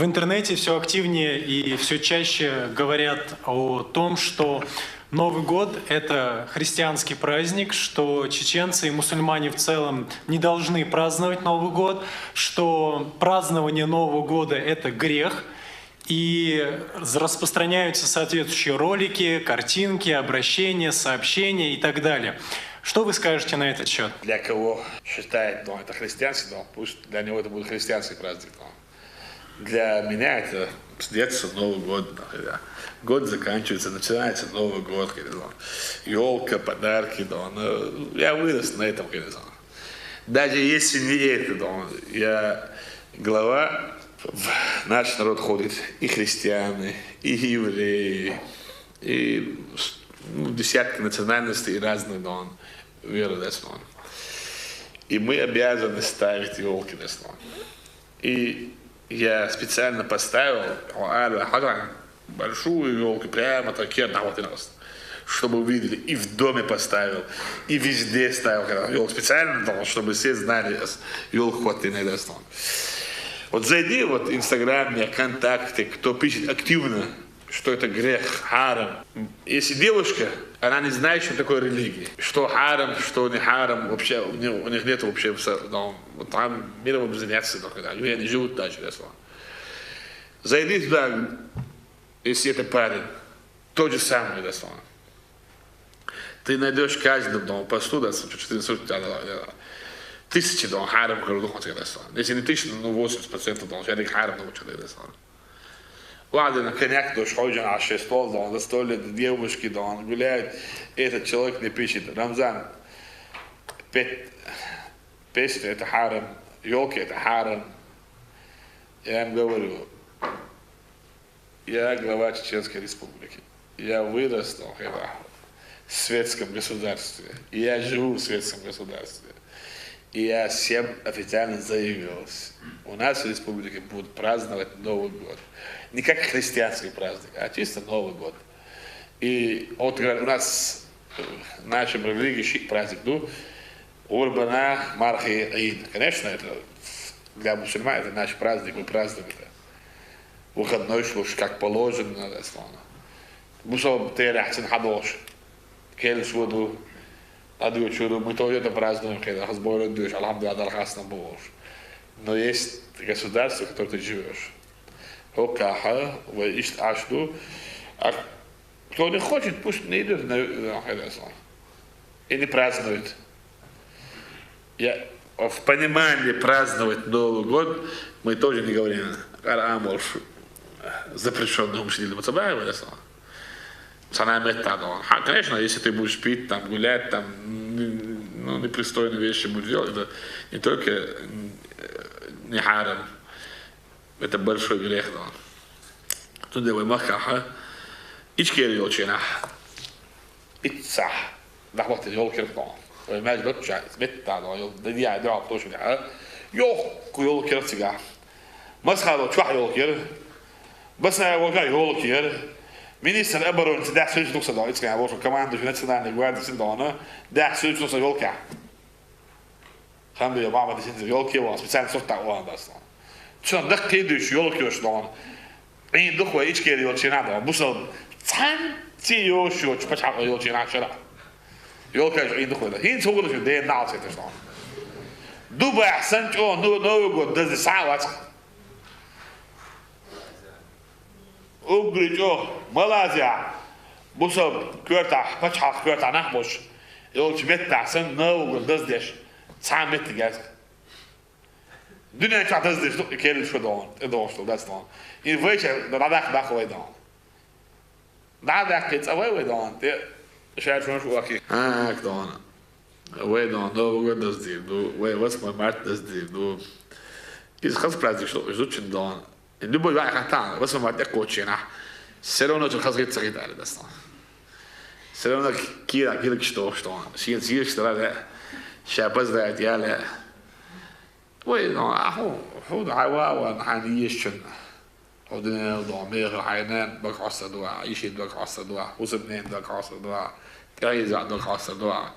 В интернете все активнее и все чаще говорят о том, что Новый год — это христианский праздник, что чеченцы и мусульмане в целом не должны праздновать Новый год, что празднование Нового года — это грех, и распространяются соответствующие ролики, картинки, обращения, сообщения и так далее. Что вы скажете на этот счет? Для кого считает, это христианский, пусть для него это будет христианский праздник. Для меня это с детства Новый год. Год заканчивается, начинается Новый год. Елка, подарки. Я вырос на этом. Даже если не это, я глава, в наш народ ходит и христиане, и евреи, и десятки национальностей и разных веры. И мы обязаны ставить елки. И я специально поставил большую елку, прямо такие чтобы увидели. И в доме поставил, и везде ставил елку специально, чтобы все знали, елку хватит на это. Вот зайди в Инстаграме, ВКонтакте, кто пишет активно, что это грех, харам. Если девушка, она не знает, что такое религия, что харам, что не харам, вообще у них нет вообще, там миром заняться, люди не живут дальше. Зайди туда, если это парень, то же самое. Ты найдешь каждому посту, тысячи харам, если не тысячи, 80% человек харам научили. Ладно, на конях дождь, ходят на 6 стол, за столе девушки, гуляют. Этот человек не пишет. Рамзан, песня это харам, елки это харам. Я им говорю, я глава Чеченской Республики. Я вырос в светском государстве. И я живу в светском государстве. И я всем официально заявил, у нас в республике будут праздновать Новый год. Не как христианский праздник, а чисто Новый год. И вот у нас в нашем религии праздник, Урбана, Мархи, Аид. Конечно, это для мусульман это наш праздник, мы празднуем это. Выходной слушай, как положено. Мусул Терахтин Хадош. Келш воду. Мы тоже это празднуем, когда разборы душ, Алхамдулилlah, Алхасна Бог. Но есть государство, в котором ты живешь. Хокаха, Ишт Ашду. А кто не хочет, пусть не идет на Хадасан. И не празднует. В понимании праздновать Новый год мы тоже не говорим. Карамош запрещенный умшили Мацабаева. Конечно, если ты будешь пить, гулять, непристойные вещи будешь делать, это не только не харам, это большой грех. Тут делай махаха, ичкери елчина, итца, дахват елкер, мэж дотча, сметта, дадия, даа, тоже елкер тига, масхало чуах елкер, басна елкер. Minister Eberron te 10 uur nog iets gaan worden commando van nationale guardia in Dona 10 uur nog welke gaan we maar met de welke was met zijn soort taal dat staan. Zo dat keer dus welke staan. En toch wel iets keer die wat je nader moest zijn CEO shoot pas had je je nader. Welke is in de goede. Hier zo dat je daar naast zit staan. Dubai sant no goed dat is saai Ugrich, Malaysia, Busab, Kurta, Pachak, Kurta, Nahbush, Ilchmetta, San No, does this, Sam met the guys. Do not try does this, look, the kid is for dawn, that's long. In which the Radak back away down. Radak gets away with on, the shared from Waki. Dawn. Away down, no good does the do, what's my mark does the do. His husband is looking down. Любой вариант, вот мы так очень, все равно же хазгит цагит али дастан. Все равно кира что, сил что да, шабаз да яля. Ой, ну هو دعوة حنيشن. هودنا ضمير حينان بق عصدوا، عيش بق عصدوا، وزبنين بق عصدوا، تعيز بق عصدوا.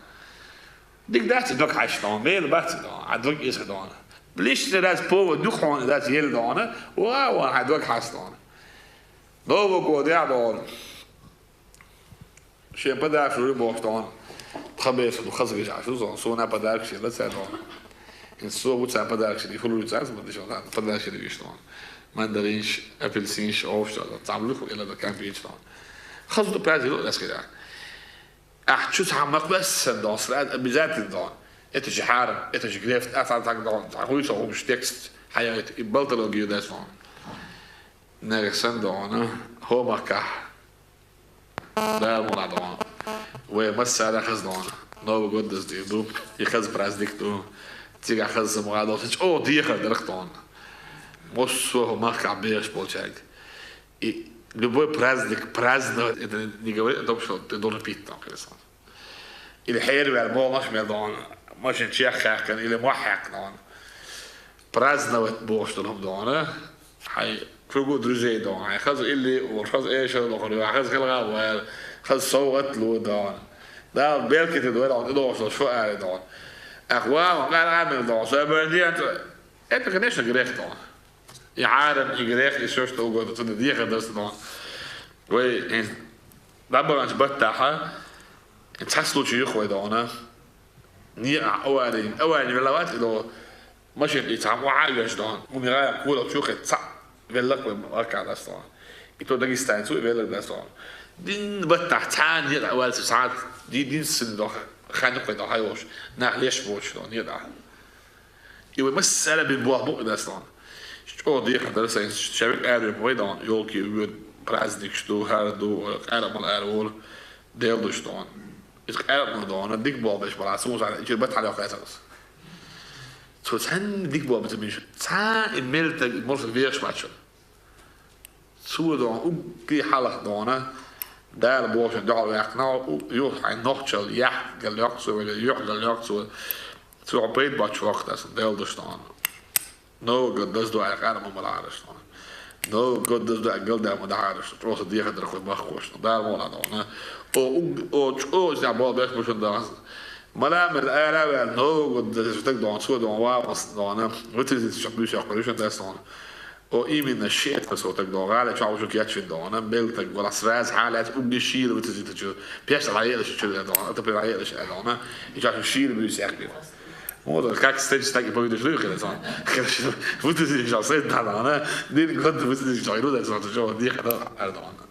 ديك دات بق عشتون، ميل بات دون، عدوك إيش دون. ليش راس بو دخون راس يلدونه واو هدوك حستانه نو بقول يا دون شيء بدأ في البوستان خبيث وخزق جاشو سونا بدأ شيء لا تساعدون السوق بتساعد بدأ شيء يفلو يتساعد ما أدري شو بدأ شيء يشتون ماندرينش أبلسينش أوفشتون تعملوا إلى ده كان بيشتون خزق برازيل ولا كده شو تعمق بس دون سرعة بذات الدون إتش حارم إتش جريفت أفعل تاك دون تعقول شو مش تكست حياة يبلطلو جيوداس دون نرسن دون هو مكح ده مولا دون ومسا خز دون نو بقدس دي دو يخز برازديك دو تيجا خز مغادو تش او ديخل درخ دون موسو مكح بيش بولشاك любой праздник праздновать это не говорит о том что ты должен пить там красиво или حلو الموضوع مش ميدان مش نشيخ كان или محق دون праздновать بوش دون دون هاي فوق درجة دون هاي خذ اللي وخذ ايش الأخرى خذ خلقة خذ صوت له دون ده بيركي تدور على دوش شو قال دون أخوان قال عامل دون سبعين أنت كنيش نجريخ دون يعارم يجريخ يشوش توجد تديخ درس دون وين دبر عن بتاعها تحصلوا شيء يخوي دونه ني أواني بلوات إذا ماشي يتعامل عايش دون ومرايا كولا شو خد صع بلق ومركع دستون يتو داغستان سو بلق دستون دين بتاع تاني أول ساعات دين سن ده خانق ده هايوش نعليش بوش دون يدا يو مسألة بالبوه بوق دستون شو دي خدر سين شبك أريم ويدون يولكي ويد برازديك شتو هاردو أرم الأرول ديل دستون أرم دون ديك بوه بيش براسموس على يجي بتاع على قاسس so sen dik bo met mich ta in milte mos weer swatchen so dan ook die halig dona daar bo se daar weg nou jo hij nog zo ja gelukt zo gelukt zo op het bad wacht dat deel er staan no god dat doe ik allemaal maar staan no god dat doe ik geld daar maar daar is het was het die er goed mag kosten daar wel dan o ja bo best moet dan ملا من الآلة نو قد دون سو دون واقص دون وتزيد شقبيش يقولش أنت أصلا أو إيمن الشيء فصوتك دون غالي شو عاوزك ياتش دون بيلتك ولا سراز حالات أبني شيل وتزيد تشو بيش العيال شو دون أنت بالعيال شو دون يجعل شيل بيس يحكي مو ده كاك ستيج تاكي بقول شو كده صار وتزيد شو صيد هذا أنا دين قد وتزيد شو يرود أصلا شو دي كده أردوان